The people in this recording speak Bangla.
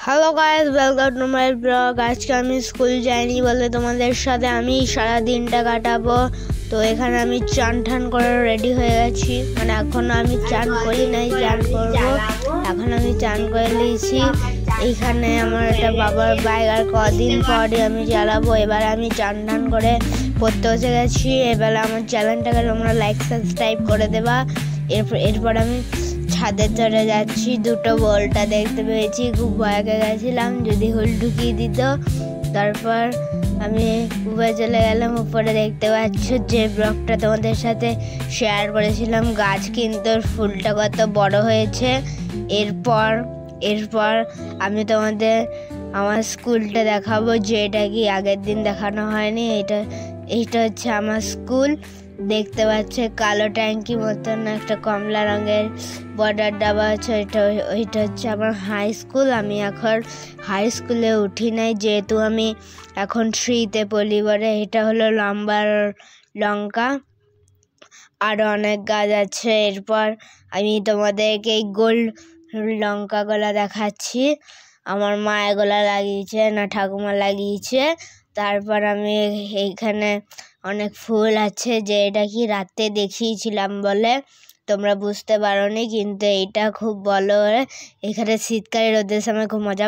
Hello guys, welcome to my blog. আজকে আমি স্কুল যাইনি বলে তোমাদের সাথে আমি সারা দিনটা কাটাবো। তো এখানে আমি চান ঠান করে রেডি হয়ে গেছি, মানে এখন আমি চান করি নাই, চান করবো। এখন আমি চান করে নিয়েছি। এইখানে আমার একটা বাবার বাইক, আর কদিন পরে আমি চালাবো। এবার আমি চান ঠান করে পড়তে বসে গেছি। এবার আমার চ্যানেলটাকে তোমরা লাইক সাবস্ক্রাইব করে দেবা। এরপর আমি ছাদের ধরে যাচ্ছি, দুটো বলটা দেখতে পেয়েছি, খুব ভয় পেয়ে গেছিলাম যদি হুল ঢুকিয়ে দিত। তারপর আমি উপরে চলে গেলাম। উপরে দেখতে পাচ্ছ যে ব্লগটা তোমাদের সাথে শেয়ার করেছিলাম, গাছ কিন্তু ফুলটা কত বড় হয়েছে। এরপর আমি তোমাদের আমার স্কুলটা দেখাবো, যেটা কি আগের দিন দেখানো হয়নি। এইটা হচ্ছে আমার স্কুল। দেখতে পাচ্ছে কালো ট্যাঙ্কি মতন একটা কমলা রঙের বর্ডার দেওয়া আছে। ওইটা হচ্ছে আমার হাই স্কুল। আমি এখন হাই স্কুলে উঠি নাই, যেহেতু আমি এখন 3-তে পড়ি বলে। এটা হলো লঙ্কা, আরও অনেক গাছ আছে। এরপর আমি তোমাদেরকে এই গোল লঙ্কাগুলা দেখাচ্ছি। আমার মা এগুলা লাগিয়েছে, না ঠাকুমা লাগিয়েছে। তারপর আমি এইখানে অনেক ফুল আছে, যে এটা কি রাতে দেখিয়েছিলাম বলে তোমরা বুঝতে পারোনি, কিন্তু এইটা খুব ভালো। এখানে শীতকালে রোদের সময় খুব মজা